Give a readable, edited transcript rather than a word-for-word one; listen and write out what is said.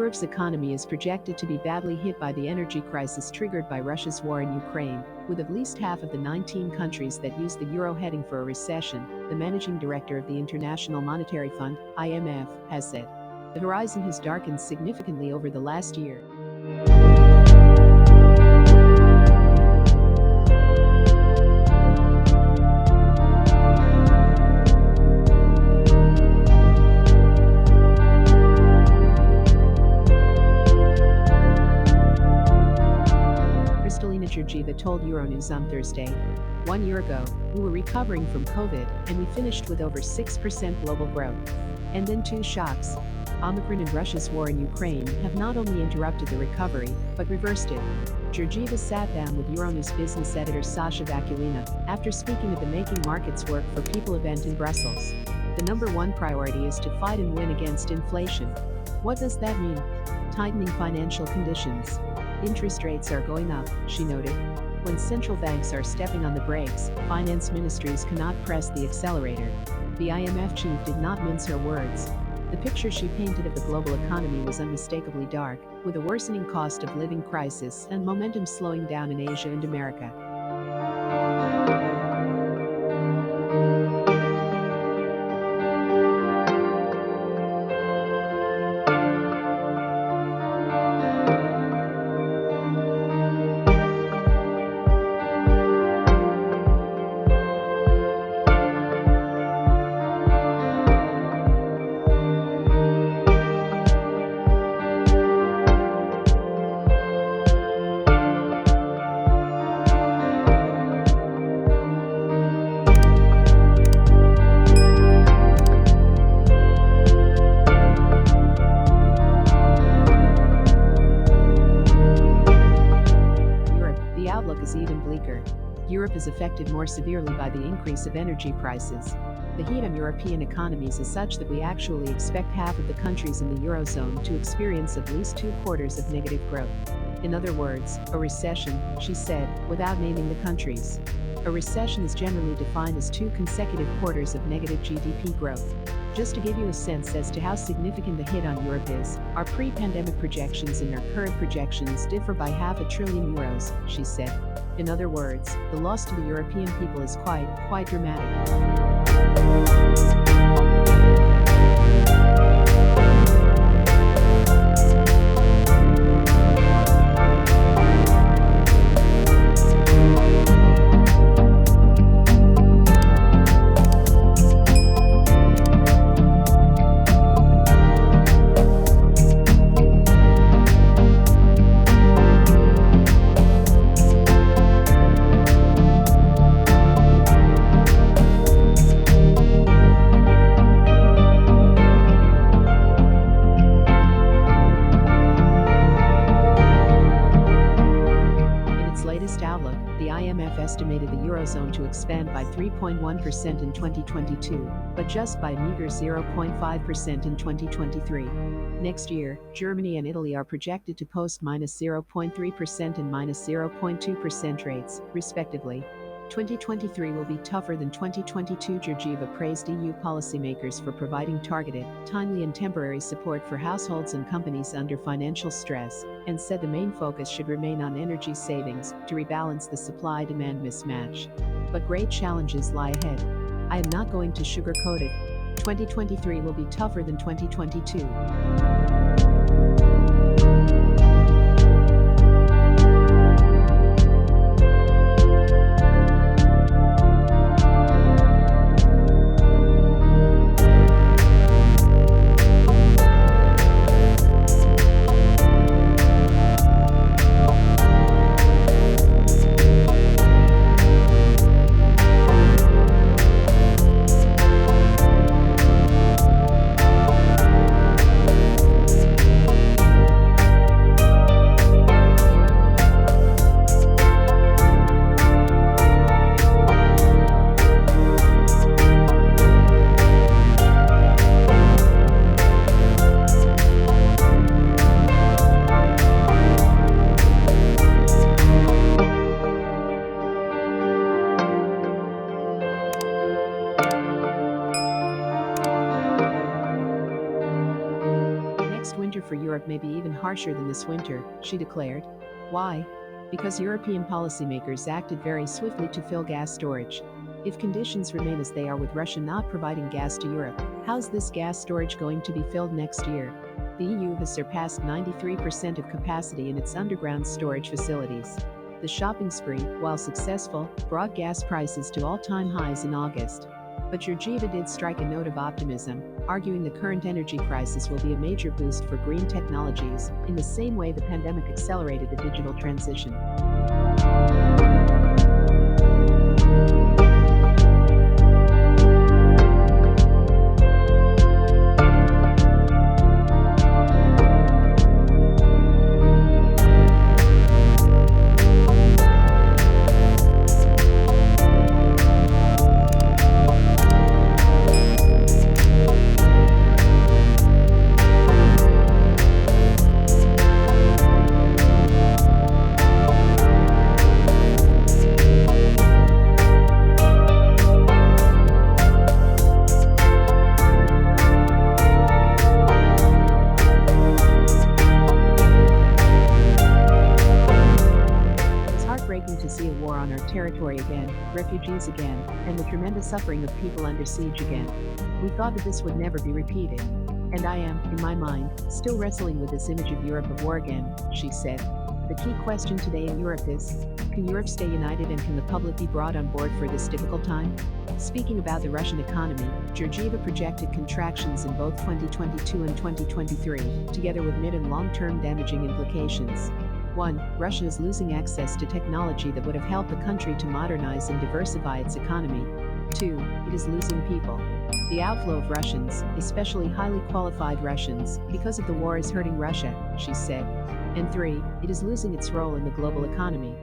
Europe's economy is projected to be badly hit by the energy crisis triggered by Russia's war in Ukraine, with at least half of the 19 countries that use the euro heading for a recession, the managing director of the International Monetary Fund, IMF, has said. The horizon has darkened significantly over the last year. Georgieva told Euronews on Thursday. 1 year ago, we were recovering from COVID, and we finished with over 6% global growth. And then two shocks. Omicron and Russia's war in Ukraine have not only interrupted the recovery, but reversed it. Georgieva sat down with Euronews business editor Sasha Vakulina after speaking at the Making Markets Work for People event in Brussels. The number one priority is to fight and win against inflation. What does that mean? Tightening financial conditions. Interest rates are going up, she noted. When central banks are stepping on the brakes, finance ministries cannot press the accelerator. The IMF chief did not mince her words. The picture she painted of the global economy was unmistakably dark, with a worsening cost of living crisis and momentum slowing down in Asia and America. Is even bleaker. Europe is affected more severely by the increase of energy prices. The heat on European economies is such that we actually expect half of the countries in the Eurozone to experience at least 2 quarters of negative growth. In other words, a recession, she said, without naming the countries. A recession is generally defined as 2 consecutive quarters of negative GDP growth. Just to give you a sense as to how significant the hit on Europe is, our pre-pandemic projections and our current projections differ by €500 billion, she said. In other words, the loss to the European people is quite dramatic. Outlook, the IMF estimated the Eurozone to expand by 3.1% in 2022, but just by a meager 0.5% in 2023. Next year, Germany and Italy are projected to post -0.3% and -0.2% rates, respectively. 2023 will be tougher than 2022. Georgieva praised EU policymakers for providing targeted, timely and temporary support for households and companies under financial stress, and said the main focus should remain on energy savings to rebalance the supply-demand mismatch. But great challenges lie ahead. I am not going to sugarcoat it. 2023 will be tougher than 2022. Europe may be even harsher than this winter, she declared. Why? Because European policymakers acted very swiftly to fill gas storage. If conditions remain as they are with Russia not providing gas to Europe, how's this gas storage going to be filled next year? The EU has surpassed 93% of capacity in its underground storage facilities. The shopping spree, while successful, brought gas prices to all-time highs in August. But Georgieva did strike a note of optimism, arguing the current energy crisis will be a major boost for green technologies, in the same way the pandemic accelerated the digital transition. To see a war on our territory again, refugees again, and the tremendous suffering of people under siege again. We thought that this would never be repeated. And I am, in my mind, still wrestling with this image of Europe of war again, she said. The key question today in Europe is, can Europe stay united and can the public be brought on board for this difficult time? Speaking about the Russian economy, Georgieva projected contractions in both 2022 and 2023, together with mid- and long-term damaging implications. 1. Russia is losing access to technology that would have helped the country to modernize and diversify its economy. 2. It is losing people. The outflow of Russians, especially highly qualified Russians, because of the war is hurting Russia, she said. And 3. It is losing its role in the global economy.